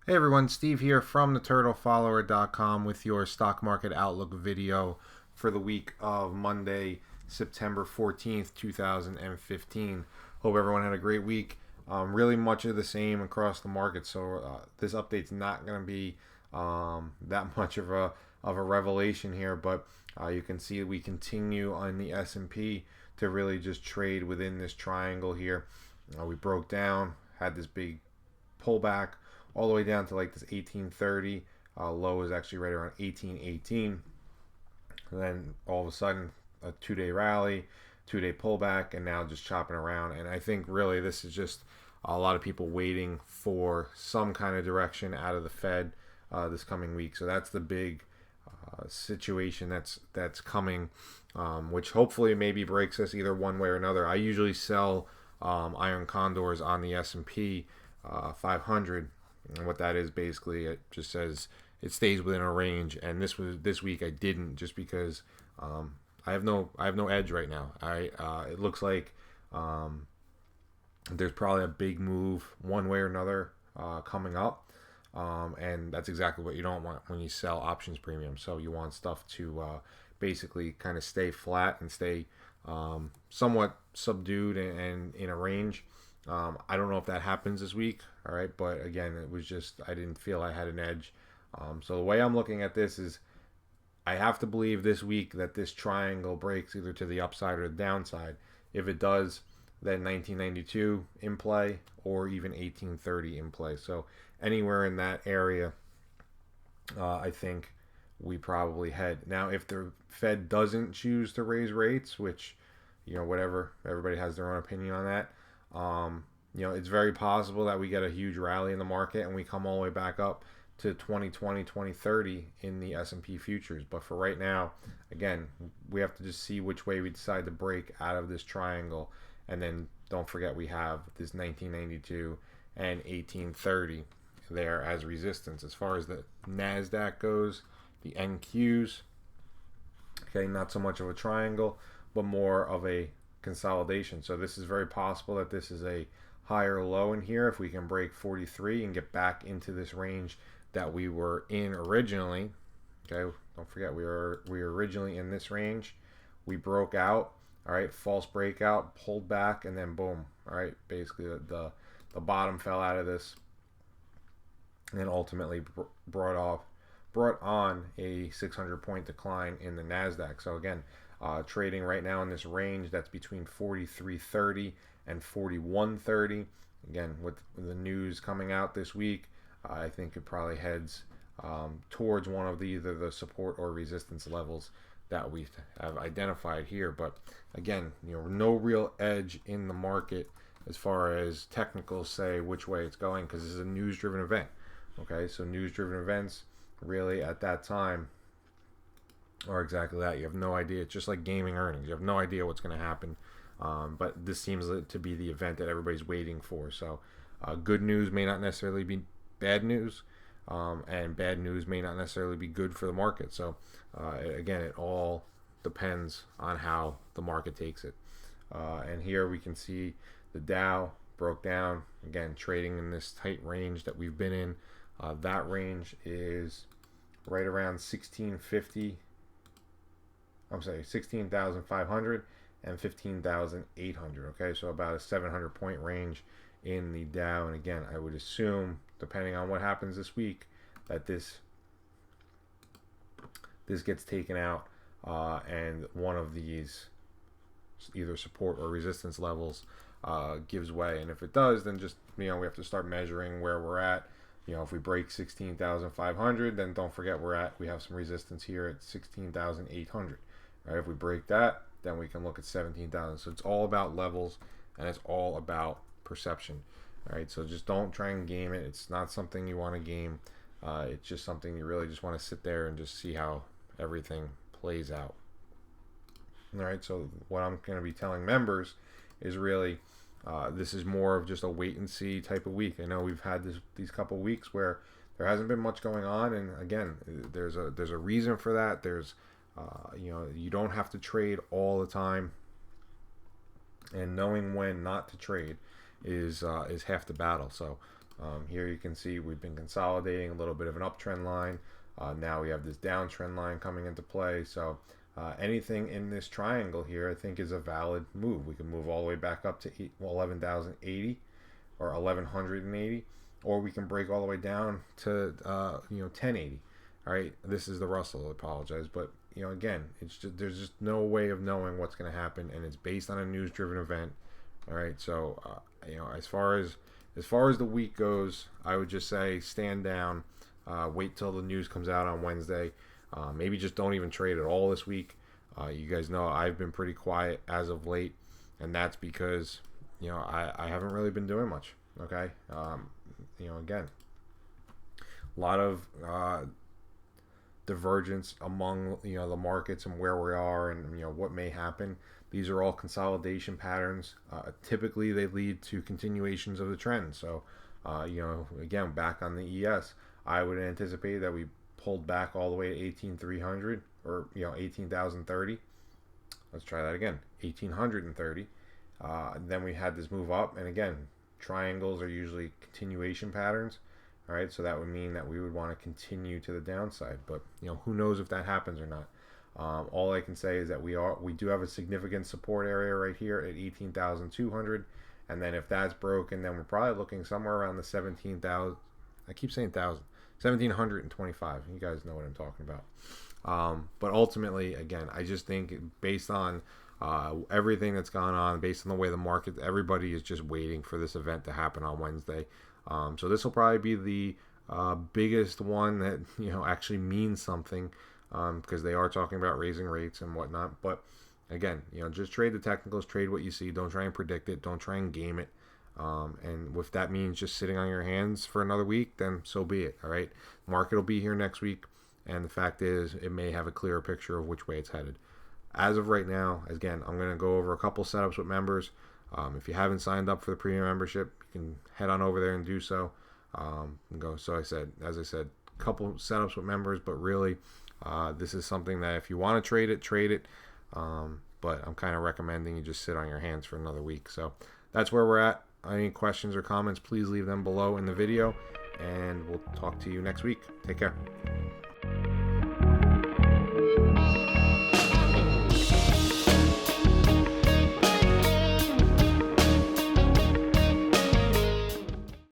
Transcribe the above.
Hey everyone, Steve here from theturtlefollower.com with your stock market outlook video for the week of Monday, September 14th, 2015. Hope everyone had a great week. Really much of the same across the market, so this update's not going to be that much of a revelation here, but you can see we continue on the S&P to really just trade within this triangle here. We broke down, had this big pullback all the way down to like this 1830. Low is actually right around 1818. And then all of a sudden, a 2-day rally, 2-day pullback, and now just chopping around. And I think really this is just a lot of people waiting for some kind of direction out of the Fed this coming week. So that's the big situation that's coming, which hopefully maybe breaks us either one way or another. I usually sell iron condors on the S&P 500. And what that is basically, it just says it stays within a range. And this week I didn't, just because I have no edge right now. It looks like there's probably a big move one way or another coming up, and that's exactly what you don't want when you sell options premium. So you want stuff to basically kind of stay flat and stay somewhat subdued and in a range. I don't know if that happens this week, all right, but again, it was just I didn't feel I had an edge. So the way I'm looking at this is I have to believe this week that this triangle breaks either to the upside or the downside. If it does, then 1992 in play or even 1830 in play. So anywhere in that area, I think we probably head. Now, if the Fed doesn't choose to raise rates, which, whatever, everybody has their own opinion on that. It's very possible that we get a huge rally in the market and we come all the way back up to 2020, 2030 in the S&P futures. But for right now, again, we have to just see which way we decide to break out of this triangle. And then don't forget we have this 1992 and 1830 there as resistance. As far as the NASDAQ goes, the NQs, okay, not so much of a triangle, but more of a consolidation. So this is very possible that this is a higher low in here if we can break 43 and get back into this range that we were in originally. Okay, don't forget we were originally in this range. We broke out, all right, false breakout, pulled back, and then boom, all right, basically the bottom fell out of this and ultimately brought on a 600 point decline in the NASDAQ. So again, trading right now in this range that's between 43.30 and 41.30. Again, with the news coming out this week, I think it probably heads towards one of either the support or resistance levels that we have identified here. But again, no real edge in the market as far as technicals say which way it's going, because this is a news-driven event. Okay, so news-driven events really at that time are exactly that. You have no idea. It's just like gaming earnings. You have no idea what's going to happen. But this seems to be the event that everybody's waiting for. So good news may not necessarily be bad news, and bad news may not necessarily be good for the market. So again, it all depends on how the market takes it. And here we can see the Dow broke down, again, trading in this tight range that we've been in. That range is right around 1650. I'm sorry, 16,500 and 15,800. Okay, so about a 700 point range in the Dow. And again, I would assume, depending on what happens this week, that this gets taken out and one of these either support or resistance levels gives way. And if it does, then just we have to start measuring where we're at. If we break 16,500, then don't forget we have some resistance here at 16,800. Right? If we break that, then we can look at 17,000. So it's all about levels and it's all about perception. All right, so just don't try and game it. It's not something you want to game. It's just something you really just want to sit there and just see how everything plays out. All right, so what I'm going to be telling members is really this is more of just a wait and see type of week. I know we've had these couple weeks where there hasn't been much going on, and again, there's a reason for that. There's you don't have to trade all the time, and knowing when not to trade is half the battle. So Here you can see we've been consolidating a little bit of an uptrend line. Now we have this downtrend line coming into play. So anything in this triangle here, I think, is a valid move. We can move all the way back up to 11,080 or 1180, or we can break all the way down to 1080. All right, this is the Russell. I apologize, but again, it's just, there's just no way of knowing what's going to happen, and it's based on a news-driven event. All right, so as far as the week goes, I would just say stand down, wait till the news comes out on Wednesday. Maybe just don't even trade at all this week. You guys know I've been pretty quiet as of late, and that's because I haven't really been doing much. Okay, again, a lot of divergence among the markets and where we are and what may happen. These are all consolidation patterns. Typically, they lead to continuations of the trend. So, again, back on the ES, I would anticipate that we pulled back all the way to 18,300 or 18,030. Let's try that again, 1,830. Then we had this move up, and again, triangles are usually continuation patterns. All right, so that would mean that we would want to continue to the downside, but who knows if that happens or not. All I can say is that we do have a significant support area right here at 18,200, and then if that's broken, then we're probably looking somewhere around the 17,000. I keep saying 1,725. You guys know what I'm talking about. But ultimately, again, I just think based on everything that's gone on, based on the way the market, everybody is just waiting for this event to happen on Wednesday. So this will probably be the biggest one that actually means something, because they are talking about raising rates and whatnot. But again, just trade the technicals, trade what you see. Don't try and predict it. Don't try and game it. And if that means just sitting on your hands for another week, then so be it. All right, market will be here next week, and the fact is, it may have a clearer picture of which way it's headed. As of right now, again, I'm going to go over a couple setups with members. If you haven't signed up for the premium membership, you can head on over there and do so. As I said, a couple setups with members, but really, this is something that if you want to trade it. But I'm kind of recommending you just sit on your hands for another week. So that's where we're at. Any questions or comments, please leave them below in the video, and we'll talk to you next week. Take care.